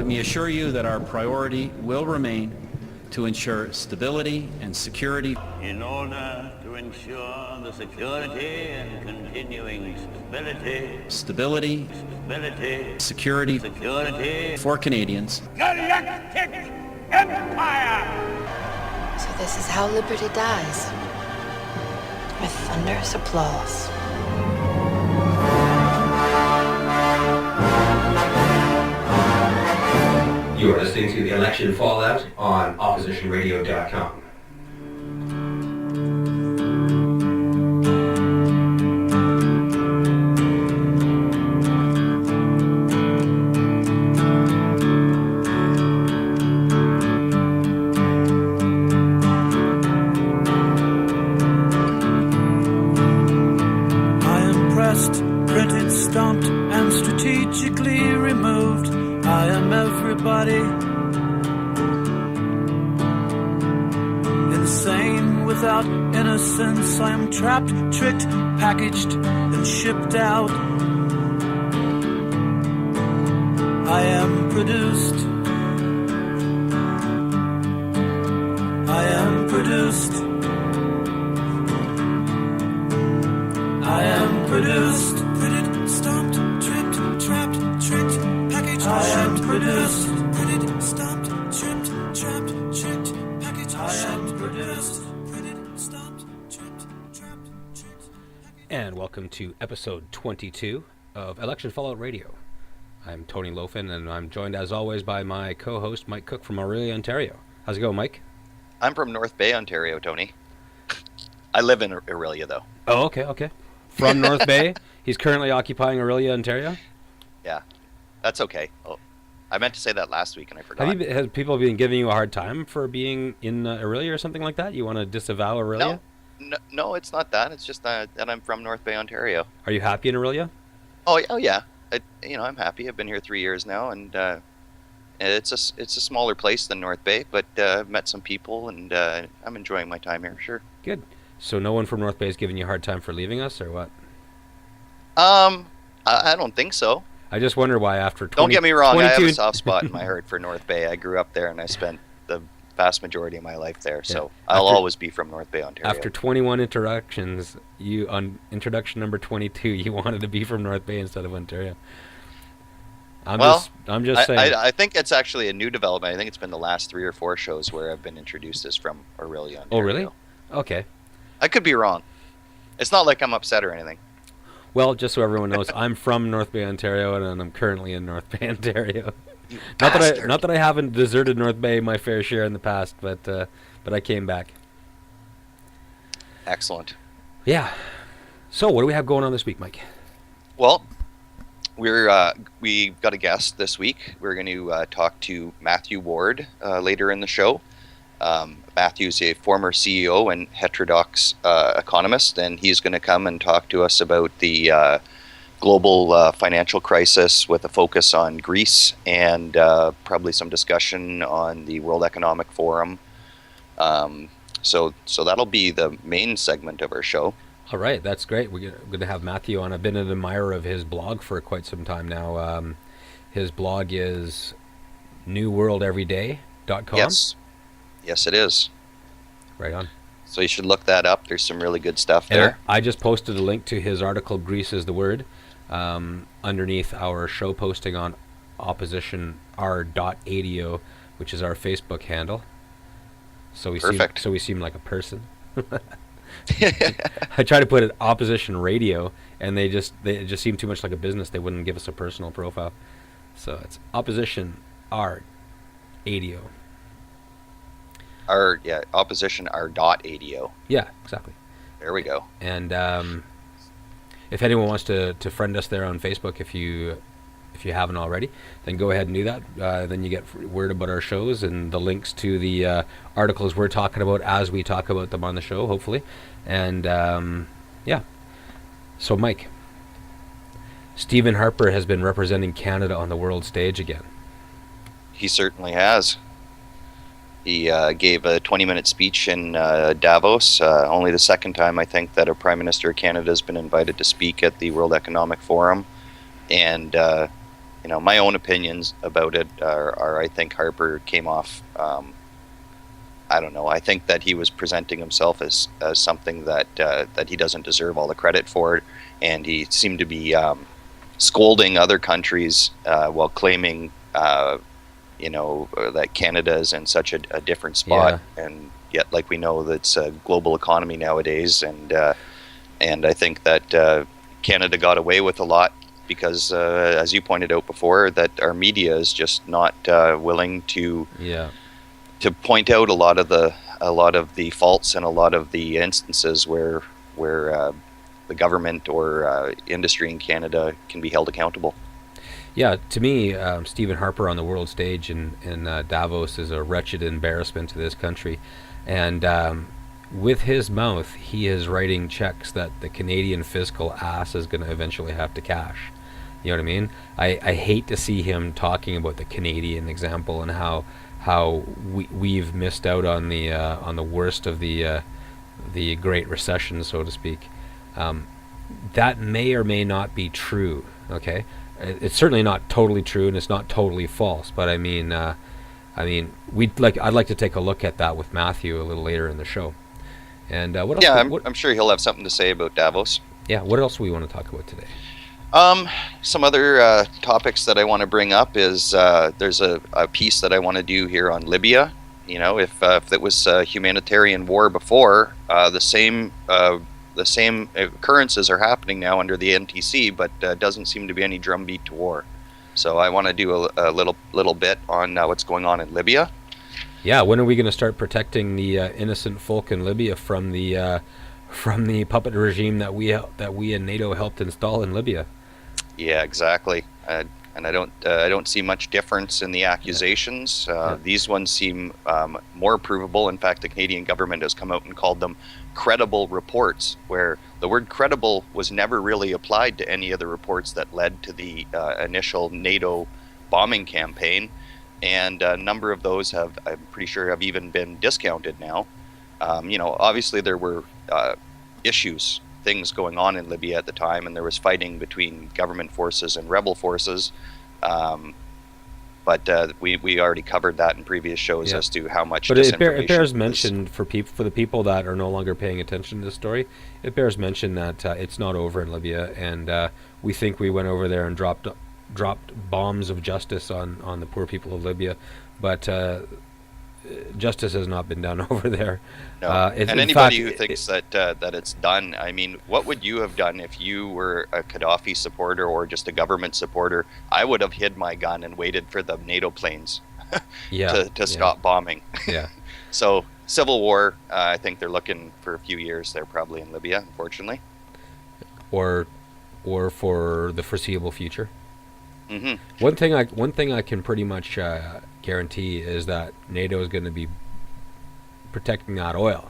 let me assure you that our priority will remain to ensure stability and security. In order to ensure the security and continuing Stability, security for Canadians. Galactic Empire! So this is how liberty dies. With thunderous applause. You are listening to The Election Fallout on OppositionRadio.com. I am pressed, printed, stamped, and strategically removed. I am everybody. Insane without innocence. I am trapped, tricked, packaged, and shipped out. I am produced. I am produced. I am produced. Printed, stamped, tripped, trapped, tricked, packaged, I am produced. Printed, stamped, tripped, trapped, tricked, packaged, I am produced. Printed, stamped, tripped, trapped, tricked, packaged. And welcome to episode 22 of Election Fallout Radio. I'm Tony Lofin, and I'm joined as always by my co-host Mike Cook from Aurelia, Ontario. How's it going, Mike? I'm from North Bay, Ontario, Tony. I live in Aurelia, though. Oh, okay. From North Bay. He's currently occupying Aurelia, Ontario? Yeah, that's okay. Oh, I meant to say that last week, and I forgot. Has people been giving you a hard time for being in Aurelia or something like that? You want to disavow Aurelia? No, it's not that. It's just that I'm from North Bay, Ontario. Are you happy in Aurelia? Oh yeah. I'm happy. I've been here 3 years now, and it's a smaller place than North Bay, but I've met some people, and I'm enjoying my time here. Sure. Good. So no one from North Bay is giving you a hard time for leaving us, or what? I don't think so. I just wonder why after 20, Don't get me wrong, 22... I have a soft spot in my heart for North Bay. I grew up there, and I spent the vast majority of my life there, so I'll always be from North Bay, Ontario. After 21 introductions, on introduction number 22, you wanted to be from North Bay instead of Ontario. I'm just saying. I think it's actually a new development. I think it's been the last 3 or 4 shows where I've been introduced as from Aurelia, Ontario. Oh, really? Okay. I could be wrong. It's not like I'm upset or anything. Well, just so everyone knows, I'm from North Bay, Ontario, and I'm currently in North Bay, Ontario. Not that I haven't deserted North Bay my fair share in the past, but I came back. Excellent. Yeah. So, what do we have going on this week, Mike? Well, we've got a guest this week. We're going to talk to Matthew Ward later in the show. Matthew's a former CEO and heterodox economist, and he's going to come and talk to us about the global financial crisis with a focus on Greece and probably some discussion on the World Economic Forum. So that'll be the main segment of our show. All right, that's great. We're going to have Matthew on. I've been an admirer of his blog for quite some time now. His blog is newworldeveryday.com. Yes, it is. Right on. So you should look that up. There's some really good stuff there. I just posted a link to his article, Greece is the Word, underneath our show posting on oppositionr.adio, which is our Facebook handle. So we seem like a person. I try to put it opposition radio, and it just seemed too much like a business. They wouldn't give us a personal profile. So it's opposition r.adio. Opposition r.adio. Yeah, exactly. There we go. And if anyone wants to friend us there on Facebook, if you haven't already, then go ahead and do that. Then you get word about our shows and the links to the articles we're talking about as we talk about them on the show, hopefully. And So, Mike, Stephen Harper has been representing Canada on the world stage again. He certainly has. He gave a 20-minute speech in Davos, only the second time, I think, that a Prime Minister of Canada has been invited to speak at the World Economic Forum. And my own opinions about it are I think Harper came off. I don't know. I think that he was presenting himself as something that he doesn't deserve all the credit for, and he seemed to be scolding other countries while claiming, that Canada is in such a different spot, and yet, like we know, that's a global economy nowadays, and I think that Canada got away with a lot because, as you pointed out before, that our media is just not willing to point out a lot of the faults and a lot of the instances where the government or industry in Canada can be held accountable. Yeah, to me, Stephen Harper on the world stage in Davos is a wretched embarrassment to this country. And with his mouth, he is writing checks that the Canadian fiscal ass is going to eventually have to cash. You know what I mean? I hate to see him talking about the Canadian example and how we've missed out on the worst of the Great Recession, so to speak. That may or may not be true. Okay. It's certainly not totally true, and it's not totally false. But I'd like to take a look at that with Matthew a little later in the show. And what else? Yeah, I'm sure he'll have something to say about Davos. Yeah, what else do we want to talk about today? Some other topics that I want to bring up is there's a piece that I want to do here on Libya. If it was humanitarian war before, the same occurrences are happening now under the NTC, but doesn't seem to be any drumbeat to war. So I want to do a little bit on what's going on in Libya. Yeah, when are we going to start protecting the innocent folk in Libya from the puppet regime that we in NATO helped install in Libya? Yeah, exactly. And I don't see much difference in the accusations. These ones seem more provable. In fact, the Canadian government has come out and called them credible reports, where the word credible was never really applied to any of the reports that led to the initial NATO bombing campaign. And a number of those I'm pretty sure, have even been discounted now. Obviously there were things going on in Libya at the time, and there was fighting between government forces and rebel forces. But we already covered that in previous shows as to how much disinformation. But it bears mention for the people that are no longer paying attention to the story. It bears mention that it's not over in Libya, and we think we went over there and dropped bombs of justice on the poor people of Libya, but justice has not been done over there. No. And anybody who thinks that it's done, I mean, what would you have done if you were a Gaddafi supporter or just a government supporter? I would have hid my gun and waited for the NATO planes to stop bombing. Yeah. So civil war, I think they're looking for a few years there, probably in Libya, unfortunately. Or for the foreseeable future. Mm-hmm. One thing I can pretty much guarantee is that NATO is going to be protecting that oil.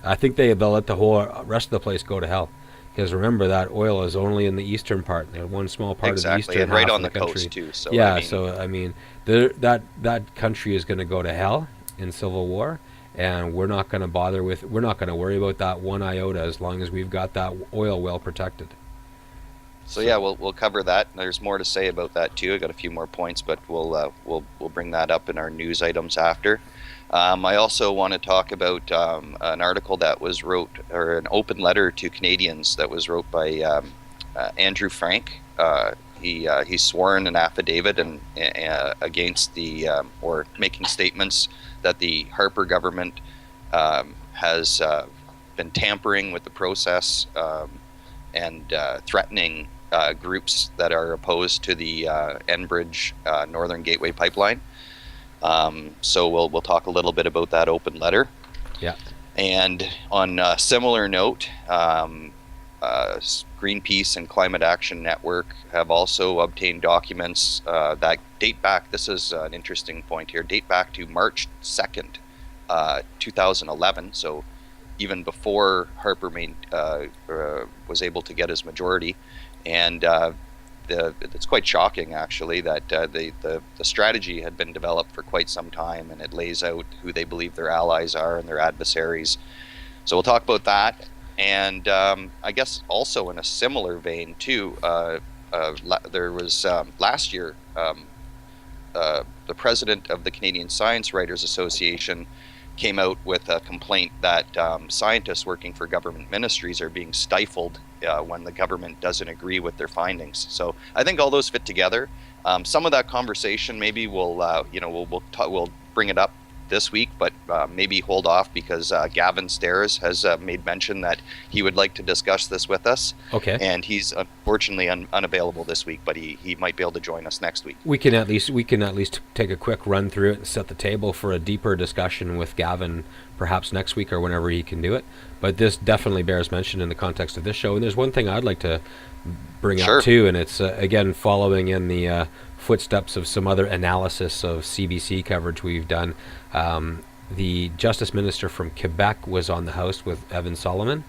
I think they'll let the whole rest of the place go to hell, because remember that oil is only in the eastern part. One small part of the eastern and right half on of the country. Coast too. So yeah, that country is going to go to hell in civil war, and we're not going to worry about that one iota as long as we've got that oil well protected. So yeah, we'll cover that. There's more to say about that too. I got a few more points, but we'll bring that up in our news items after. I also want to talk about an article that was or an open letter to Canadians that was wrote by Andrew Frank. He's sworn an affidavit and against or making statements that the Harper government has been tampering with the process and threatening groups that are opposed to the Enbridge Northern Gateway pipeline. So we'll talk a little bit about that open letter. Yeah. And on a similar note, Greenpeace and Climate Action Network have also obtained documents that date back, this is an interesting point here, date back to March 2nd, 2011. So even before Harper was able to get his majority. And it's quite shocking, actually, that the strategy had been developed for quite some time, and it lays out who they believe their allies are and their adversaries. So we'll talk about that. And I guess also in a similar vein, too, there was last year the president of the Canadian Science Writers Association came out with a complaint that scientists working for government ministries are being stifled when the government doesn't agree with their findings. So I think all those fit together. Some of that conversation maybe we'll bring it up this week, but maybe hold off because Gavin Stairs has made mention that he would like to discuss this with us. Okay. And he's unfortunately unavailable this week, but he might be able to join us next week. We can at least take a quick run through it and set the table for a deeper discussion with Gavin, perhaps next week or whenever he can do it. But this definitely bears mention in the context of this show. And there's one thing I'd like to bring up too, and it's again following in the footsteps of some other analysis of CBC coverage we've done. The Justice Minister from Quebec was on the House with Evan Solomon,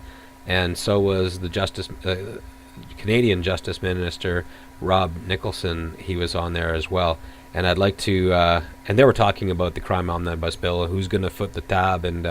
and so was the Canadian Justice Minister Rob Nicholson. He was on there as well. And I'd like to, and they were talking about the crime omnibus bill, who's going to foot the tab, and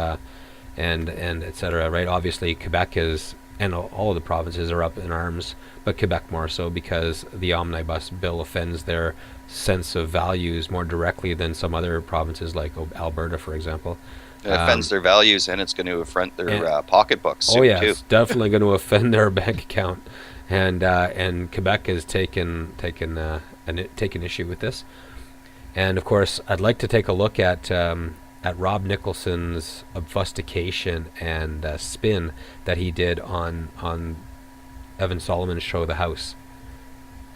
et cetera, right? Obviously, Quebec is, and all of the provinces are up in arms, but Quebec more so because the omnibus bill offends their sense of values more directly than some other provinces like Alberta, for example. It offends their values, and it's going to affront their pocketbooks soon, too. It's definitely going to offend their bank account, and Quebec has taken issue with this. And of course, I'd like to take a look at Rob Nicholson's obfuscation and spin that he did on Evan Solomon's show, The House.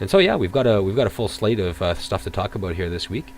And so, yeah, we've got a full slate of stuff to talk about here this week.